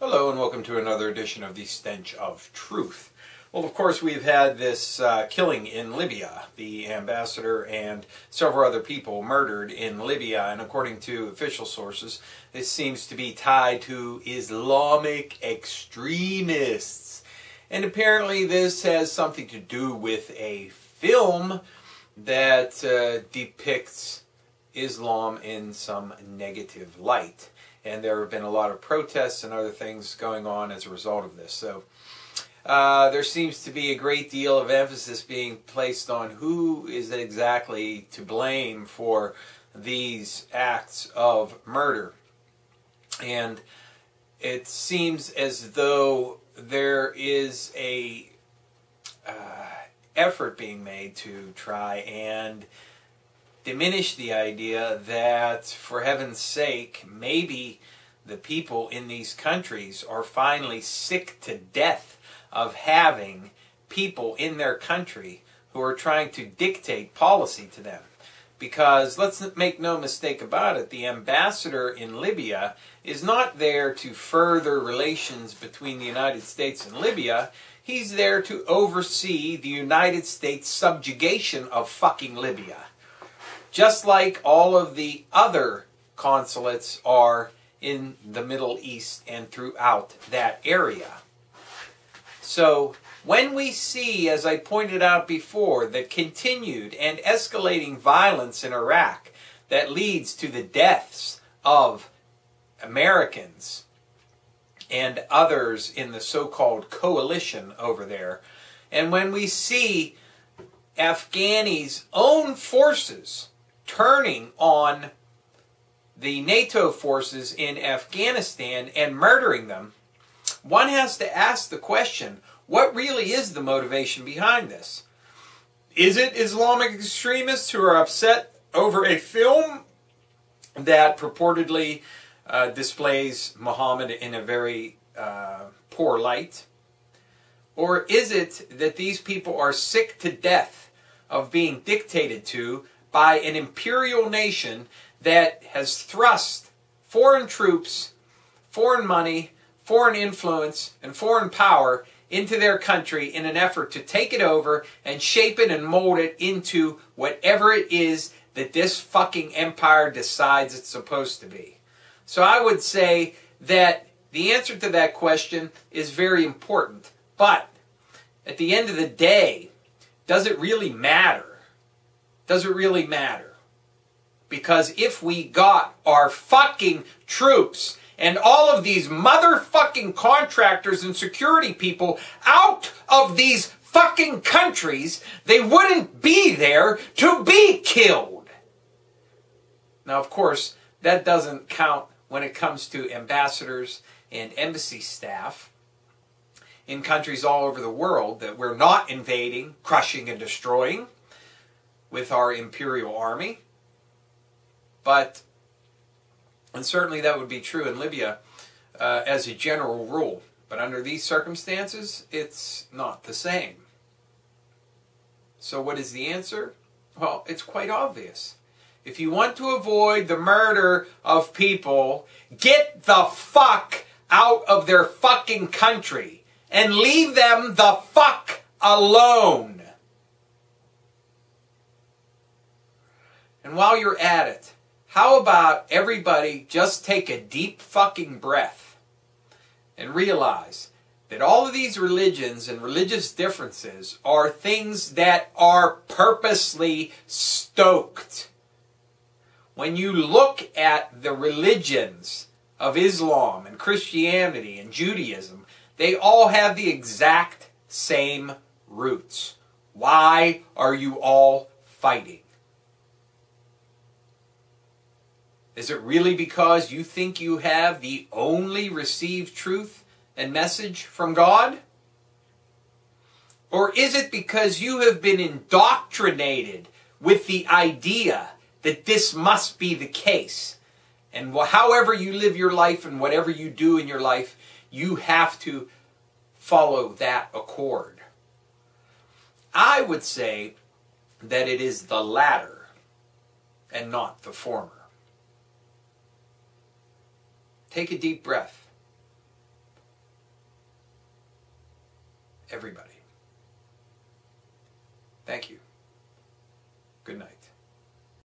Hello and welcome to another edition of the Stench of Truth. Well, of course, we've had this killing in Libya. The ambassador and several other people murdered in Libya, and according to official sources, this seems to be tied to Islamic extremists. And apparently this has something to do with a film that depicts Islam in some negative light. And there have been a lot of protests and other things going on as a result of this. So there seems to be a great deal of emphasis being placed on who is exactly to blame for these acts of murder. And it seems as though there is a effort being made to try and diminish the idea that, for heaven's sake, maybe the people in these countries are finally sick to death of having people in their country who are trying to dictate policy to them. Because, let's make no mistake about it, the ambassador in Libya is not there to further relations between the United States and Libya. He's there to oversee the United States subjugation of fucking Libya. Just like all of the other consulates are in the Middle East and throughout that area. So when we see, as I pointed out before, the continued and escalating violence in Iraq that leads to the deaths of Americans and others in the so-called coalition over there, and when we see Afghani's own forces turning on the NATO forces in Afghanistan and murdering them, one has to ask the question, what really is the motivation behind this? Is it Islamic extremists who are upset over a film that purportedly displays Muhammad in a very poor light? Or is it that these people are sick to death of being dictated to by an imperial nation that has thrust foreign troops, foreign money, foreign influence, and foreign power into their country in an effort to take it over and shape it and mold it into whatever it is that this fucking empire decides it's supposed to be? So I would say that the answer to that question is very important. But at the end of the day, does it really matter? Does it really matter? Because if we got our fucking troops and all of these motherfucking contractors and security people out of these fucking countries, they wouldn't be there to be killed. Now, of course, that doesn't count when it comes to ambassadors and embassy staff in countries all over the world that we're not invading, crushing, and destroying with our imperial army. And certainly that would be true in Libya as a general rule. But under these circumstances, it's not the same. So what is the answer? Well, it's quite obvious. If you want to avoid the murder of people, get the fuck out of their fucking country and leave them the fuck alone. And while you're at it, how about everybody just take a deep fucking breath and realize that all of these religions and religious differences are things that are purposely stoked. When you look at the religions of Islam and Christianity and Judaism, they all have the exact same roots. Why are you all fighting? Is it really because you think you have the only received truth and message from God? Or is it because you have been indoctrinated with the idea that this must be the case? And however you live your life and whatever you do in your life, you have to follow that accord. I would say that it is the latter and not the former. Take a deep breath everybody. Thank you.